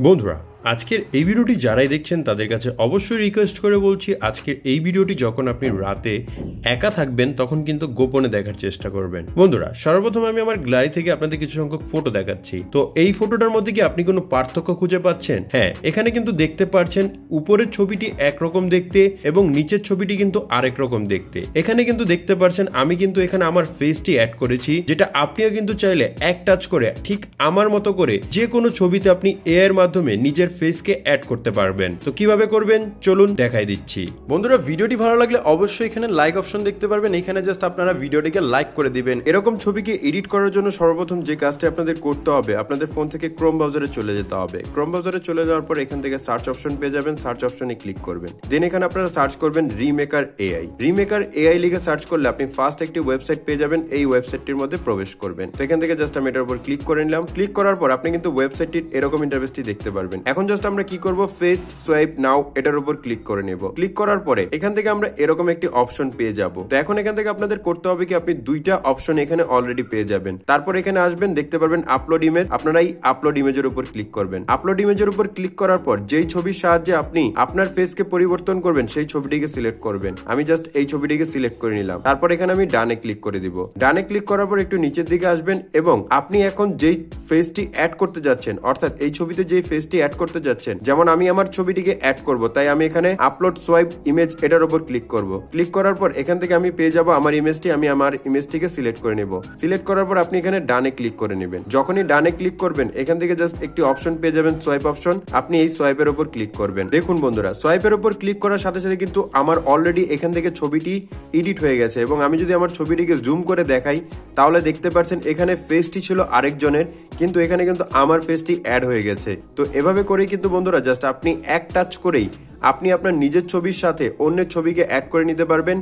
বন্ধুরা, আজকের এই ভিডিওটি যারাই দেখছেন তাদের কাছে অবশ্যই রিকোয়েস্ট করে বলছি, আজকের এই ভিডিওটি যখন আপনি রাতে একা থাকবেন তখন কিন্তু গোপনে দেখার চেষ্টা করবেন। বন্ধুরা, সর্বপ্রথম আমি আমার গ্যালারি থেকে আপনাদের কিছু সংখ্যক ফটো দেখাচ্ছি। তো এই ফটোটার মধ্যে কি আপনি কোনো পার্থক্য খুঁজে পাচ্ছেন? হ্যাঁ, এখানে কিন্তু দেখতে পাচ্ছেন উপরের ছবিটি একরকম দেখতে এবং নিচের ছবিটি কিন্তু আরেক রকম দেখতে। এখানে কিন্তু দেখতে পাচ্ছেন আমি কিন্তু এখানে আমার ফেসটি অ্যাড করেছি, যেটা আপনিও কিন্তু চাইলে এক টাচ করে ঠিক আমার মতো করে যে কোনো ছবিতে আপনি এআই এর মাধ্যমে নিজের ফেসকে অ্যাড করতে পারবেন। তো কিভাবে করবেন চলুন দেখাই দিচ্ছি। বন্ধুরা, ভিডিওটি ভালো লাগলে অবশ্যই এখানে লাইক অপশন দেখতে পারবেন। এখানে জাস্ট আপনারা ভিডিওটিকে লাইক করে দিবেন। এরকম ছবিকে এডিট করার জন্য সর্বপ্রথম যে কাজটি আপনাদের করতে হবে, আপনাদের ফোন থেকে ক্রোম ব্রাউজারে চলে যেতে হবে। ক্রোম ব্রাউজারে চলে যাওয়ার পর এখান থেকে সার্চ অপশন পেয়ে যাবেন। সার্চ অপশনে ক্লিক করবেন, দেন এখানে আপনারা সার্চ করবেন রিমেকার এআই। রিমেকার এআই লিখে সার্চ করলে আপনি ফার্স্ট একটি ওয়েবসাইট পেয়ে যাবেন। এই ওয়েবসাইটটির মধ্যে প্রবেশ করবেন। তো এখান থেকে জাস্ট আমি এটার উপর ক্লিক করে নিলাম। ক্লিক করার পর আপনি কিন্তু ওয়েবসাইটটির এরকম ইন্টারফেসটি দেখতে পারবেন। এখন জাস্ট আমরা কি করব, ফেস সোয়াইপ নাও এটার উপর ক্লিক করে নেব। ক্লিক করার পরে এখান থেকে আমরা এরকম একটি অপশন পেয়ে যাব। তো এখন এখান থেকে আপনাদের করতে হবে কি, আপনি দুইটা অপশন এখানে অলরেডি পেয়ে যাবেন। তারপর এখানে আসবেন, দেখতে পারবেন আপলোড ইমেজ। আপনারা এই আপলোড ইমেজের উপর ক্লিক করবেন। আপলোড ইমেজের উপর ক্লিক করার পর যেই ছবির সাহায্যে আপনি আপনার ফেসকে পরিবর্তন করবেন সেই ছবিটিকে সিলেক্ট করবেন। আমি জাস্ট এই ছবিটিকে সিলেক্ট করে নিলাম। তারপর এখানে আমি ডানে ক্লিক করে দিব। ডানে ক্লিক করার পর একটু নিচের দিকে আসবেন এবং আপনি এখন যেই ফেসটি অ্যাড করতে যাচ্ছেন, অর্থাৎ এই ছবিতে যেই ফেসটি অ্যাড করতে যাচ্ছেন, যেমন আমি আমার ছবিটিকে অ্যাড করব, তাই আমি এখানে আপলোড সোয়াইপ ইমেজ এটার উপর ক্লিক করব। ক্লিক করার পর এখান থেকে আমি পেয়ে যাব আমার ইমেজটি। আমি আমার ইমেজটিকে সিলেক্ট করে নেব। সিলেক্ট করার পর আপনি এখানে ডানে ক্লিক করে নেবেন। যখনই ডানে ক্লিক করবেন এখান থেকে জাস্ট একটি অপশন পেয়ে যাবেন, সোয়াইপ অপশন। আপনি এই সোয়াইপের উপর ক্লিক করবেন। দেখুন বন্ধুরা, সোয়াইপের উপর ক্লিক করার সাথে সাথে কিন্তু আমার অলরেডি এখান থেকে ছবিটি এডিট হয়ে গেছে এবং আমি যদি আমার ছবিটিকে জুম করে দেখাই তাহলে দেখতে পাচ্ছেন এখানে ফেসটি ছিল আরেকজনের, কিন্তু এখানে কিন্তু আমার ফেসটি অ্যাড হয়ে গেছে। তো এভাবে করেই কিন্তু বন্ধুরা জাস্ট আপনি এক টাচ করেই আপনি আপনার নিজের ছবির সাথে অন্যের ছবিকে অ্যাড করে নিতে পারবেন